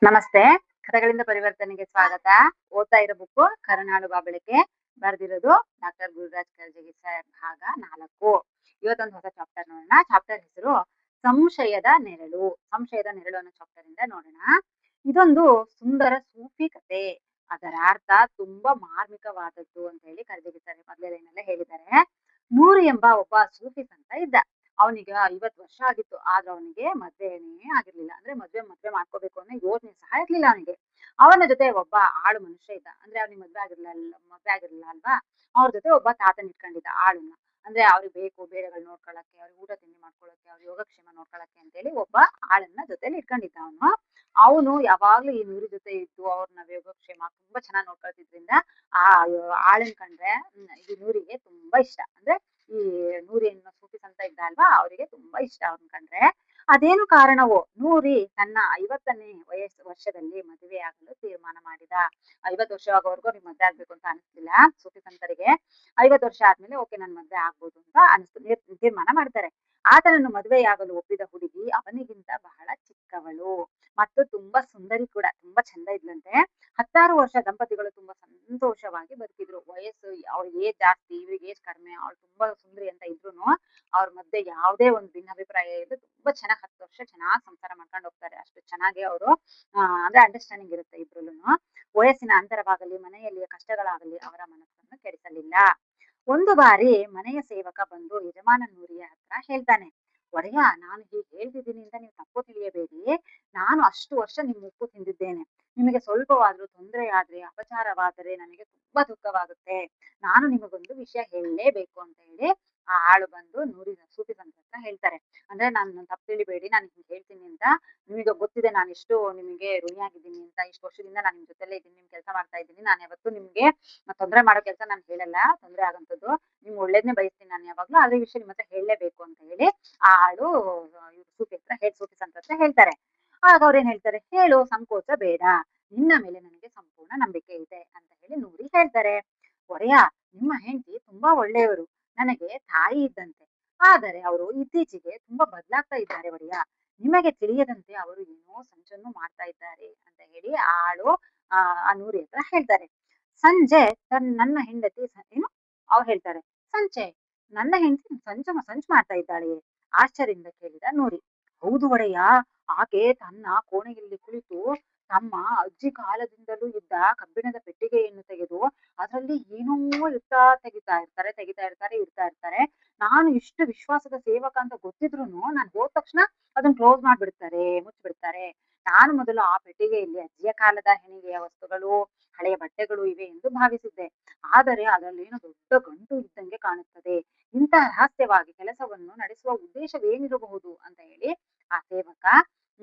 ನಮಸ್ತೆ. ಕಥೆಗಳಿಂದ ಪರಿವರ್ತನೆಗೆ ಸ್ವಾಗತ. ಓದ್ತಾ ಇರೋ ಬುಕ್ಕು ಕರುನಾಡು ಬಾಬಳಿಕೆ. ಬರ್ದಿರೋದು ಡಾಕ್ಟರ್ ಗುರುರಾಜ್ ಕರ್ಜಗಿ ಸರ್. ಭಾಗ 4. ಇವತ್ತೊಂದು ಹೊಸ ಚಾಪ್ಟರ್ ನೋಡೋಣ. ಚಾಪ್ಟರ್ ಹೆಸರು ಸಂಶಯದ ನೆರಳು. ಸಂಶಯದ ನೆರಳು ಅನ್ನೋ ಚಾಪ್ಟರ್ ಇಂದ ನೋಡೋಣ. ಇದೊಂದು ಸುಂದರ ಸೂಫಿ ಕಥೆ. ಅದರ ಅರ್ಥ ತುಂಬಾ ಮಾರ್ಮಿಕವಾದದ್ದು ಅಂತ ಹೇಳಿ ಕರ್ಜಗಿ ಸರ್ ಮೊದಲೇ ಲೈನಲ್ಲೇ ಹೇಳಿದ್ದಾರೆ. ನೂರು ಎಂಬ ಒಬ್ಬ ಸೂಫಿ ಸಂತ ಇದ್ದ. ಅವನಿಗೆ 50 ವರ್ಷ ಆಗಿತ್ತು. ಆದ್ರೆ ಅವನಿಗೆ ಮದ್ವೆನೇ ಆಗಿರ್ಲಿಲ್ಲ. ಅಂದ್ರೆ ಮದ್ವೆ ಮಾಡ್ಕೋಬೇಕು ಅನ್ನೋ ಯೋಚನೆ ಸಹ ಇರ್ಲಿಲ್ಲ ಅವನಿಗೆ. ಅವನ ಜೊತೆ ಒಬ್ಬ ಆಳು ಮನುಷ್ಯ ಇದ್ದ. ಅಂದ್ರೆ ಅವ್ನಿಗೆ ಮದ್ವೆ ಆಗಿರ್ಲಿಲ್ಲ ಅಲ್ವಾ. ಅವ್ರ ಜೊತೆ ಒಬ್ಬ ತಾತನ ಇಟ್ಕೊಂಡಿದ್ದ ಆಳನ್ನ. ಅಂದ್ರೆ ಅವ್ರಿಗೆ ಬೇಕು ಬೇಡಗಳು ನೋಡ್ಕೊಳಕ್ಕೆ, ಅವ್ರಿಗೆ ಊಟ ತಿಂಡಿ ಮಾಡ್ಕೊಳಕ್ಕೆ, ಅವ್ರ ಯೋಗಕ್ಷೇಮ ನೋಡ್ಕೊಳಕ್ಕೆ ಅಂತೇಳಿ ಒಬ್ಬ ಆಳನ್ನ ಜೊತೆಲಿ ಇಟ್ಕೊಂಡಿದ್ದ ಅವನು. ಅವನು ಯಾವಾಗ್ಲೂ ಈ ನೂರಿ ಜೊತೆ ಇದ್ದು ಅವ್ರನ್ನ ಯೋಗಕ್ಷೇಮ ತುಂಬಾ ಚೆನ್ನಾಗಿ ನೋಡ್ಕೊಳ್ತಿದ್ರಿಂದ ಆ ಆಳನ್ ಕಂಡ್ರೆ ಈ ನೂರಿಗೆ ತುಂಬಾ ಇಷ್ಟ. ಅಂದ್ರೆ ಈ ನೂರಿ ಅನ್ನೋ ಸೂಫಿ ಸಂತ ಇದ್ದ ಅಲ್ವಾ, ಅವರಿಗೆ ತುಂಬಾ ಇಷ್ಟ ಅವ್ರನ್ನ ಕಂಡ್ರೆ. ಅದೇನು ಕಾರಣವೋ ನೂರಿ ತನ್ನ 50ನೇ ವರ್ಷದಲ್ಲಿ ಮದುವೆ ಆಗಲು ತೀರ್ಮಾನ ಮಾಡಿದ. 50 ವರ್ಷ ಆಗೋವರೆಗೂ ಅವ್ರಿಗೆ ಮದ್ವೆ ಆಗ್ಬೇಕು ಅಂತ ಅನಿಸ್ತಿಲ್ಲ ಸೂಫಿ ಸಂತರಿಗೆ. 50 ವರ್ಷ ಆದ್ಮೇಲೆ ಓಕೆ ನನ್ ಮದ್ವೆ ಆಗ್ಬೋದು ಅಂತ ತೀರ್ಮಾನ ಮಾಡ್ತಾರೆ. ಆತನನ್ನು ಮದುವೆಯಾಗಲು ಒಪ್ಪಿದ ಹುಡುಗಿ ಅವನಿಗಿಂತ ಬಹಳ ಚಿಕ್ಕವಳು ಮತ್ತು ತುಂಬಾ ಸುಂದರಿ ಕೂಡ. ತುಂಬಾ ಚಂದ ಇದ್ಲಂತೆ. 16 ವರ್ಷ ದಂಪತಿಗಳು ತುಂಬಾ ಸಂತೋಷವಾಗಿ ಬದುಕಿದ್ರು. ವಯಸ್ಸು ಅವ್ರಿಗೆ ಏಜ್ ಜಾಸ್ತಿ, ಇವ್ರಿಗೆ ಏಜ್ ಕಡಿಮೆ. ಅವ್ಳು ತುಂಬಾ ಸುಂದರಿ ಅಂತ ಇದ್ರುನು ಅವ್ರ ಮಧ್ಯೆ ಯಾವುದೇ ಒಂದು ಭಿನ್ನಾಭಿಪ್ರಾಯ ಇಲ್ಲದೆ ತುಂಬಾ ಚೆನ್ನಾಗಿ 10 ವರ್ಷ ಚೆನ್ನಾಗಿ ಸಂಸಾರ ಮಾಡ್ಕೊಂಡು ಹೋಗ್ತಾರೆ. ಅಷ್ಟು ಚೆನ್ನಾಗಿ ಅವರು ಅಂದ್ರೆ ಅಂಡರ್ಸ್ಟ್ಯಾಂಡಿಂಗ್ ಇರುತ್ತೆ ಇಬ್ರಲ್ಲೂನು. ವಯಸ್ಸಿನ ಅಂತರವಾಗಲಿ ಮನೆಯಲ್ಲಿಯ ಕಷ್ಟಗಳಾಗಲಿ ಅವರ ಮನಸ್ಸನ್ನು ಕೆಡಿಸಲಿಲ್ಲ. ಒಂದು ಬಾರಿ ಮನೆಯ ಸೇವಕ ಬಂದು ಯಜಮಾನ ನೂರಿಯ ಹತ್ರ ಹೇಳ್ತಾನೆ, ಒಡೆಯ, ನಾನು ಹೀಗೆ ಹೇಳ್ತಿದ್ದೀನಿ ಅಂತ ನೀವು ತಪ್ಪು ತಿಳಿಯಬೇಡಿ. ನಾನು ಅಷ್ಟು ವರ್ಷ ನಿಮ್ಮ ಉಪ್ಪು ತಿಂದಿದ್ದೇನೆ. ನಿಮಗೆ ಸ್ವಲ್ಪವಾದ್ರೂ ತೊಂದರೆ ಆದ್ರೆ, ಅಪಚಾರವಾದರೆ ನನಗೆ ತುಂಬಾ ದುಃಖವಾಗುತ್ತೆ. ನಾನು ನಿಮಗೊಂದು ವಿಷಯ ಹೇಳಲೇಬೇಕು ಅಂತ ಹೇಳಿ ಆ ಆಳು ಬಂದು ಸೂಫಿ ಸಂತ ಹತ್ರ ಹೇಳ್ತಾರೆ. ಅಂದ್ರೆ ನಾನು ತಪ್ಪು ತಿಳಿಬೇಡಿ, ನಾನು ಹಿಂಗೆ ಹೇಳ್ತೀನಿ ಅಂತ. ನಿಮಗೆ ಗೊತ್ತಿದೆ ನಾನು ಎಷ್ಟು ನಿಮಗೆ ಋಣಿಯಾಗಿದ್ದೀನಿ ಅಂತ. ಇಷ್ಟು ವರ್ಷದಿಂದ ನಾನು ನಿಮ್ ಜೊತೆಲೇ ಇದ್ದೀನಿ, ನಿಮ್ ಕೆಲಸ ಮಾಡ್ತಾ ಇದ್ದೀನಿ. ನಾನು ಯಾವತ್ತೂ ನಿಮ್ಗೆ ತೊಂದರೆ ಮಾಡೋ ಕೆಲಸ ನಾನು ಹೇಳಲ್ಲ. ತೊಂದರೆ ಆಗಂತದ್ದು ನಿಮ್ ಒಳ್ಳೇದನ್ನೇ ಬಯಸ್ತೀನಿ ನಾನು ಯಾವಾಗ್ಲೂ. ಅದೇ ವಿಷಯ ನಿಮ್ಮ ಹತ್ರ ಹೇಳಲೇಬೇಕು ಅಂತ ಹೇಳಿ ಆ ಆಳು ಸೂಫಿ ಸಂತ ಹತ್ರ ಹೇಳ್ತಾರೆ. ಆಗ ಅವ್ರೇನ್ ಹೇಳ್ತಾರೆ, ಹೇಳು, ಸಂಕೋಚ ಬೇಡ. ನಿನ್ನ ಮೇಲೆ ನನಗೆ ಸಂಪೂರ್ಣ ನಂಬಿಕೆ ಇದೆ ಅಂತ ಹೇಳಿ ನೂರಿ ಹೇಳ್ತಾರೆ. ಒಡೆಯ, ನಿಮ್ಮ ಹೆಂಡತಿ ತುಂಬಾ ಒಳ್ಳೆಯವರು, ನನಗೆ ತಾಯಿ ಇದ್ದಂತೆ. ಆದರೆ ಅವರು ಇತ್ತೀಚೆಗೆ ತುಂಬಾ ಬದಲಾಗ್ತಾ ಇದ್ದಾರೆ ಒಡೆಯ. ನಿಮಗೆ ತಿಳಿಯದಂತೆ ಅವರು ಏನೋ ಸಂಚನ್ನು ಮಾಡ್ತಾ ಇದ್ದಾರೆ ಅಂತ ಹೇಳಿ ಆಳು ಆ ನೂರಿ ಹತ್ರ ಹೇಳ್ತಾರೆ. ಸಂಜೆ ನನ್ನ ಹೆಂಡತಿ ಏನು ಅವ್ರು ಹೇಳ್ತಾರೆ, ಸಂಚೆ ನನ್ನ ಹೆಂಡತಿ ಸಂಚು ಮಾಡ್ತಾ ಇದ್ದಾಳೆ. ಆಶ್ಚರ್ಯದಿಂದ ಕೇಳಿದ ನೂರಿ. ಹೌದು ಒಡೆಯ, ಆಕೆ ತನ್ನ ಕೋಣೆಯಲ್ಲಿ ಕುಳಿತು ತಮ್ಮ ಅಜ್ಜಿ ಕಾಲದಿಂದಲೂ ಇದ್ದ ಕಬ್ಬಿಣದ ಪೆಟ್ಟಿಗೆಯನ್ನು ತೆಗೆದು ಅದರಲ್ಲಿ ಏನೋ ಇಡ್ತಾ ಇರ್ತಾರೆ. ನಾನು ಇಷ್ಟು ವಿಶ್ವಾಸದ ಸೇವಕ ಅಂತ ಗೊತ್ತಿದ್ರುನು ನಾನು ಹೋದ ತಕ್ಷಣ ಅದನ್ನ ಕ್ಲೋಸ್ ಮುಚ್ಚಿಬಿಡ್ತಾರೆ. ನಾನು ಮೊದಲು ಆ ಪೆಟ್ಟಿಗೆಯಲ್ಲಿ ಅಜ್ಜಿಯ ಕಾಲದ ಹೆಣಿಗೆಯ ವಸ್ತುಗಳು, ಹಳೆಯ ಬಟ್ಟೆಗಳು ಇವೆ ಎಂದು ಭಾವಿಸಿದ್ದೆ. ಆದರೆ ಅದರಲ್ಲಿ ಏನೋ ದೊಡ್ಡ ಗಂಟು ಇದ್ದಂಗೆ ಕಾಣುತ್ತದೆ. ಇಂತಹ ರಹಸ್ಯವಾಗಿ ಕೆಲಸವನ್ನು ನಡೆಸುವ ಉದ್ದೇಶವೇನಿರಬಹುದು ಅಂತ ಹೇಳಿ ಆ ಸೇವಕ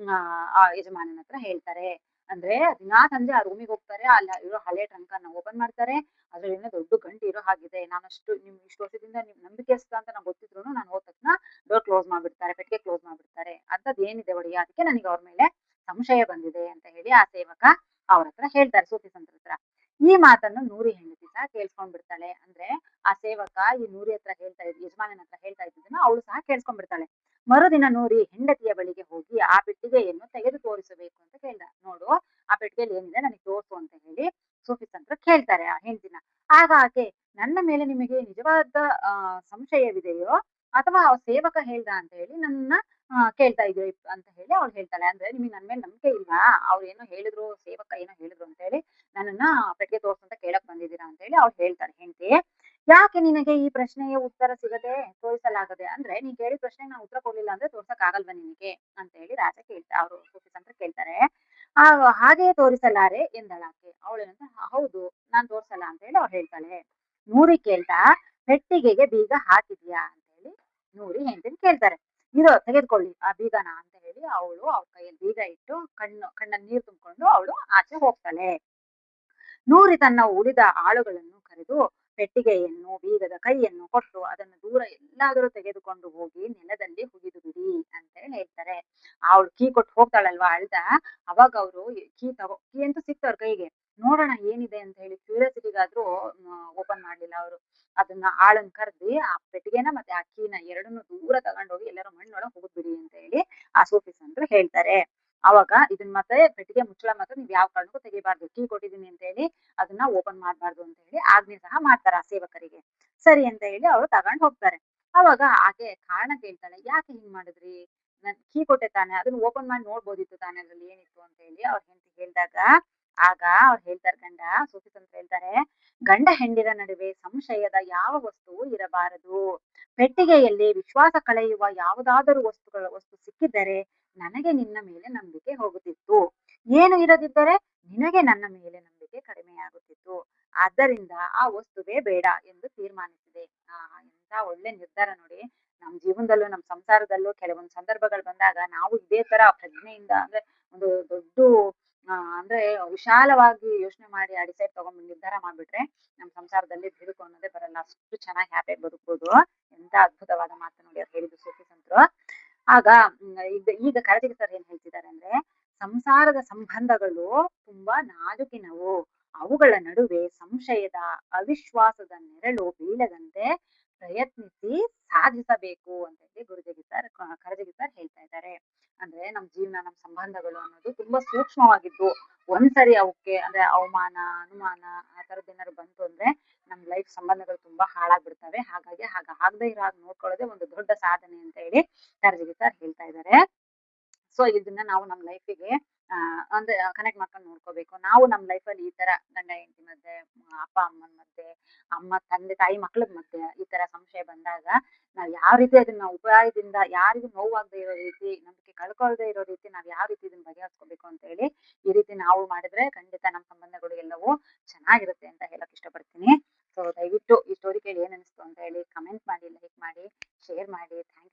ಆ ಯಜಮಾನನ ಹತ್ರ ಹೇಳ್ತಾರೆ. ಅಂದ್ರೆ ದಿನಾ ಸಂಜೆ ಆ ರೂಮಿಗೆ ಹೋಗ್ತಾರೆ. ಅಲ್ಲಿ ಇರೋ ಹಳೆ ಟ್ರಂಕ್ ಅನ್ನ ಓಪನ್ ಮಾಡ್ತಾರೆ. ಅದ್ರಲ್ಲಿ ಏನೋ ದೊಡ್ಡ ಗಂಟು ಇರೋ ಹಾಗಿದೆ. ನಾನಷ್ಟು ನಿಮ್ ಇಷ್ಟು ವರ್ಷದಿಂದ ನಿಮ್ ನಂಬಿಕೆಸ್ತ ಅಂತ ನಂಗೆ ಗೊತ್ತಿದ್ರು ನಾನು ಹೋದ ತಕ್ಷಣ ಡೋರ್ ಕ್ಲೋಸ್ ಮಾಡ್ಬಿಡ್ತಾರೆ, ಪೆಟ್ಟಿಗೆ ಕ್ಲೋಸ್ ಮಾಡ್ಬಿಡ್ತಾರೆ. ಅಂತದ್ ಏನಿದೆ ಒಡೆಯ, ಅದಕ್ಕೆ ನನಗೆ ಅವ್ರ ಮೇಲೆ ಸಂಶಯ ಬಂದಿದೆ ಅಂತ ಹೇಳಿ ಆ ಸೇವಕ ಅವ್ರ ಹತ್ರ ಹೇಳ್ತಾರೆ, ಸೂಫಿ ಸಂತರ ಹತ್ರ. ಈ ಮಾತನ್ನು ನೂರಿ ಹೆಂಡತಿ ಸಹ ಕೇಳಿಸ್ಕೊಂಡ್ಬಿಡ್ತಾಳೆ. ಅಂದ್ರೆ ಆ ಸೇವಕ ಈ ನೂರಿ ಹತ್ರ ಯಜಮಾನನ ಹತ್ರ ಹೇಳ್ತಾ ಇದ್ದದನ್ನ ಅವಳು ಸಹ ಕೇಳಿಸ್ಕೊಂಡ್ಬಿಡ್ತಾಳೆ. ಮರುದಿನ ನೂರಿ ಹೆಂಡತಿಯ ಬಳಿಗೆ ಹೋಗಿ ಆ ಪೆಟ್ಟಿಗೆಯನ್ನು ತೆಗೆದು ತೋರಿಸಬೇಕು ಅಂತ ಕೇಳ್ದ. ನೋಡು, ಆ ಪೆಟ್ಟಿಗೆಯಲ್ಲಿ ಏನಿದೆ ನನಗೆ ತೋರಿಸು ಅಂತ ಹೇಳಿ ಸೂಫಿ ಸಂತರ ಕೇಳ್ತಾರೆ ಆ ಹೆಂಡತಿನ. ಆಗ ಆಕೆ, ನನ್ನ ಮೇಲೆ ನಿಮಗೆ ನಿಜವಾದ ಸಂಶಯವಿದೆಯೋ ಅಥವಾ ಸೇವಕ ಹೇಳ್ದ ಅಂತ ಹೇಳಿ ನನ್ನ ಕೇಳ್ತಾ ಇದೀವಿ ಅಂತ ಹೇಳಿ ಅವ್ಳು ಹೇಳ್ತಾಳೆ. ಅಂದ್ರೆ ನಿಮಗೆ ನನ್ನ ಮೇಲೆ ನಂಬಿಕೆ ಇಲ್ವಾ? ಅವ್ರು ಏನೋ ಹೇಳಿದ್ರು, ಸೇವಕ ಏನೋ ಹೇಳಿದ್ರು ಅಂತ ಹೇಳಿ ನನ್ನನ್ನ ಪೆಟ್ಟಿಗೆ ತೋರ್ಸು ಅಂತ ಕೇಳಕ್ ಬಂದಿದ್ದೀರಾ ಅಂತ ಹೇಳಿ ಅವ್ಳು ಹೇಳ್ತಾಳೆ ಹೆಂಡತಿ. ಯಾಕೆ ನಿನಗೆ ಈ ಪ್ರಶ್ನೆಯ ಉತ್ತರ ಸಿಗದೆ ತೋರಿಸಲಾಗದೆ? ಅಂದ್ರೆ ನೀನ್ ಕೇಳಿದ ಪ್ರಶ್ನೆಗೆ ನಾನು ಉತ್ತರ ಕೊಡ್ಲಿಲ್ಲ ಅಂದ್ರೆ ತೋರ್ಸಕ್ ಆಗಲ್ವಾ ನಿನಗೆ ಅಂತ ಹೇಳಿ ರಾಜ ಅವರು ಸೂಫಿ ಸಂತರ ಕೇಳ್ತಾರೆ. ಹಾಗೆಯೇ ತೋರಿಸಲಾರೆ ಎಂದಳಾಕೆ. ಅವಳೇನಂತ, ಹೌದು, ನಾನ್ ತೋರ್ಸಲ್ಲ ಅಂತ ಹೇಳಿ ಅವ್ಳು ಹೇಳ್ತಾಳೆ. ನೂರಿ ಕೇಳ್ತಾ, ಪೆಟ್ಟಿಗೆಗೆ ಬೀಗ ಹಾಕಿದ್ಯಾ ಅಂತ ಹೇಳಿ ನೂರಿ ಹೆಂಡತಿನ ಕೇಳ್ತಾರೆ. ಇದು ತೆಗೆದುಕೊಳ್ಳಿ ಆ ಬೀಗನ ಅಂತ ಹೇಳಿ ಅವಳು ಅವ್ರ ಕೈಯಲ್ಲಿ ಬೀಗ ಇಟ್ಟು ಕಣ್ಣಲ್ಲಿ ನೀರು ತುಂಬಿಕೊಂಡು ಅವಳು ಆಚೆ ಹೋಗ್ತಾಳೆ. ನೂರಿ ತನ್ನ ಉಳಿದ ಆಳುಗಳನ್ನು ಕರೆದು ಪೆಟ್ಟಿಗೆಯನ್ನು, ಬೀಗದ ಕೈಯನ್ನು ಕೊಟ್ಟು ಅದನ್ನು ದೂರ ಎಲ್ಲಾದರೂ ತೆಗೆದುಕೊಂಡು ಹೋಗಿ ನೆಲದಲ್ಲಿ ಹುಗಿದು ಬಿಡಿ ಅಂತ ಹೇಳಿ ಹೇಳ್ತಾರೆ. ಅವಳು ಕೀ ಕೊಟ್ಟು ಹೋಗ್ತಾಳಲ್ವಾ ಅಳ್ದ. ಅವಾಗ ಅವರು ಕೀ ಅಂತೂ ಸಿಕ್ತು ಅವ್ರ ಕೈಗೆ. ನೋಡೋಣ ಏನಿದೆ ಅಂತ ಹೇಳಿ ಕ್ಯೂರಿಯಾಸಿಟಿಗಾದ್ರೂ ಓಪನ್ ಮಾಡ್ಲಿಲ್ಲ ಅವರು. ಅದನ್ನ ಆಳನ್ ಕರ್ದಿ ಆ ಪೆಟ್ಟಿಗೆನ ಮತ್ತೆ ಆ ಕೀನ ಎರಡನ್ನು ದೂರ ತಗೊಂಡೋಗಿ ಎಲ್ಲರೂ ಮಣ್ಣೊಳಗೆ ಹೋಗ್ಬಿಡಿ ಅಂತ ಹೇಳಿ ಆ ಸೂಫಿ ಸಂತರು ಹೇಳ್ತಾರೆ. ಅವಾಗ ಇದನ್ನ ಮತ್ತೆ ಪೆಟ್ಟಿಗೆ ಮುಚ್ಚಳ ಮಾತ್ರ ನೀವ್ ಯಾವ ಕಾರಣಕ್ಕೂ ತೆಗಿಬಾರ್ದು. ಕೀ ಕೊಟ್ಟಿದೀನಿ ಅಂತ ಹೇಳಿ ಅದನ್ನ ಓಪನ್ ಮಾಡ್ಬಾರ್ದು ಅಂತ ಹೇಳಿ ಆಜ್ಞೆ ಸಹ ಮಾಡ್ತಾರೆ ಆ ಸೇವಕರಿಗೆ. ಸರಿ ಅಂತ ಹೇಳಿ ಅವ್ರು ತಗೊಂಡ್ ಹೋಗ್ತಾರೆ. ಅವಾಗ ಆಕೆ ಕಾರಣ ಕೇಳ್ತಾಳೆ, ಯಾಕೆ ಹಿಂಗ್ ಮಾಡಿದ್ರಿ? ನಾನ್ ಕೀ ಕೊಟ್ಟೆ ತಾನೆ, ಅದನ್ನ ಓಪನ್ ಮಾಡಿ ನೋಡ್ಬೋದಿತ್ತು ತಾನೆ ಅದ್ರಲ್ಲಿ ಏನಿತ್ತು ಅಂತ ಹೇಳಿ ಅವ್ರ ಹೆಂಡತಿ ಹೇಳಿದಾಗ, ಆಗ ಅವ್ರು ಹೇಳ್ತಾರೆ ಸೂಫಿ ಸಂತರು ಹೇಳ್ತಾರೆ, ಗಂಡ ಹೆಂಡಿರ ನಡುವೆ ಸಂಶಯದ ಯಾವ ವಸ್ತುವು ಇರಬಾರದು. ಪೆಟ್ಟಿಗೆಯಲ್ಲಿ ವಿಶ್ವಾಸ ಕಳೆಯುವ ಯಾವುದಾದರೂ ವಸ್ತು ಸಿಕ್ಕಿದ್ದರೆ ನನಗೆ ನಿನ್ನ ಮೇಲೆ ನಂಬಿಕೆ ಹೋಗುತ್ತಿತ್ತು. ಏನು ಇರದಿದ್ದರೆ ನಿನಗೆ ನನ್ನ ಮೇಲೆ ನಂಬಿಕೆ ಕಡಿಮೆಯಾಗುತ್ತಿತ್ತು. ಆದ್ದರಿಂದ ಆ ವಸ್ತುವೇ ಬೇಡ ಎಂದು ತೀರ್ಮಾನಿಸಿದೆ. ಎಂತ ಒಳ್ಳೆ ನಿರ್ಧಾರ ನೋಡಿ. ನಮ್ ಜೀವನದಲ್ಲೂ ನಮ್ ಸಂಸಾರದಲ್ಲೂ ಕೆಲವೊಂದು ಸಂದರ್ಭಗಳು ಬಂದಾಗ ನಾವು ಇದೇ ತರ ಪ್ರಜ್ಞೆಯಿಂದ ಅಂದ್ರೆ ಒಂದು ದೊಡ್ಡ ಅಂದ್ರೆ ವಿಶಾಲವಾಗಿ ಯೋಚನೆ ಮಾಡಿ ಆ ಡಿಸೈಡ್ ತಗೊಂಡ್ ನಿರ್ಧಾರ ಮಾಡ್ಬಿಟ್ರೆ ನಮ್ ಸಂಸಾರದಲ್ಲಿ ಬಿರುಕು ಅನ್ನೋದೇ ಬರಲ್ಲ. ಅಷ್ಟು ಚೆನ್ನಾಗಿ ಹ್ಯಾಪಿಯಾಗಿ ಬದುಕ್ಬೋದು. ಎಂತ ಅದ್ಭುತವಾದ ಮಾತು ನೋಡಿ ಅವ್ರು ಹೇಳಿದ್ದು ಸೂಫಿ ಸಂತರು. ಆಗ ಈಗ ಕರಡಿಗ ಸರ್ ಏನ್ ಹೇಳ್ತಿದ್ದಾರೆ ಅಂದ್ರೆ, ಸಂಸಾರದ ಸಂಬಂಧಗಳು ತುಂಬಾ ನಾಜುಕಿನವು. ಅವುಗಳ ನಡುವೆ ಸಂಶಯದ ಅವಿಶ್ವಾಸದ ನೆರಳು ಬೀಳದಂತೆ ಪ್ರಯತ್ನಿಸಿ ಸಾಧಿಸಬೇಕು ಅಂತ ಹೇಳಿ ಕರಜಗಿ ಸರ್ ಹೇಳ್ತಾ ಇದ್ದಾರೆ. ಅಂದ್ರೆ ನಮ್ ಜೀವನ ನಮ್ ಸಂಬಂಧಗಳು ಅನ್ನೋದು ತುಂಬಾ ಸೂಕ್ಷ್ಮವಾಗಿದ್ದು, ಒಂದ್ಸರಿ ಅವಕ್ಕೆ ಅಂದ್ರೆ ಅವಮಾನ ಅನುಮಾನ ಆ ತರದ್ ಏನಾದ್ರು ಬಂತು ಅಂದ್ರೆ ನಮ್ ಲೈಫ್ ಸಂಬಂಧಗಳು ತುಂಬಾ ಹಾಳಾಗ್ಬಿಡ್ತವೆ. ಹಾಗಾಗಿ ಆಗದೆ ಇರೋ ಹಾಗೆ ನೋಡ್ಕೊಳ್ಳೋದೇ ಒಂದು ದೊಡ್ಡ ಸಾಧನೆ ಅಂತ ಹೇಳಿ ಕರಜಗಿ ಸರ್ ಹೇಳ್ತಾ ಇದ್ದಾರೆ. ಸೊ ಇದನ್ನ ನಾವು ನಮ್ ಲೈಫಿಗೆ ಅಂದ್ರೆ ಕನೆಕ್ಟ್ ಮಾಡ್ಕೊಂಡು ನೋಡ್ಕೋಬೇಕು. ನಾವು ನಮ್ ಲೈಫಲ್ಲಿ ಈ ತರ ಗಂಡ ಹೆಂಡತಿ ಮಧ್ಯೆ, ಅಪ್ಪ ಅಮ್ಮನ ಮಧ್ಯೆ, ಅಮ್ಮ ತಂದೆ ತಾಯಿ ಮಕ್ಳ ಮಧ್ಯೆ ಈ ತರ ಸಂಶಯ ಬಂದಾಗ ನಾವ್ ಯಾವ ರೀತಿ ಅದನ್ನ ಉಪಾಯದಿಂದ ಯಾರಿಗೂ ನೋವಾಗದೆ ಇರೋ ರೀತಿ, ನಂಬಿಕೆ ಕಳ್ಕೊಳ್ದೆ ಇರೋ ರೀತಿ ನಾವ್ ಯಾವ ರೀತಿ ಇದನ್ನ ಬಗೆಹರಿಸ್ಕೋಬೇಕು ಅಂತ ಹೇಳಿ ಈ ರೀತಿ ನಾವು ಮಾಡಿದ್ರೆ ಖಂಡಿತ ನಮ್ಮ ಸಂಬಂಧಗಳು ಎಲ್ಲವೂ ಚೆನ್ನಾಗಿರುತ್ತೆ ಅಂತ ಹೇಳಕ್ ಇಷ್ಟಪಡ್ತೀನಿ. ಸೊ ದಯವಿಟ್ಟು ಈ ಸ್ಟೋರಿ ಕೇಳಿ ಏನ್ ಅನಿಸ್ತು ಅಂತ ಹೇಳಿ ಕಮೆಂಟ್ ಮಾಡಿ, ಲೈಕ್ ಮಾಡಿ, ಶೇರ್ ಮಾಡಿ. Thank you.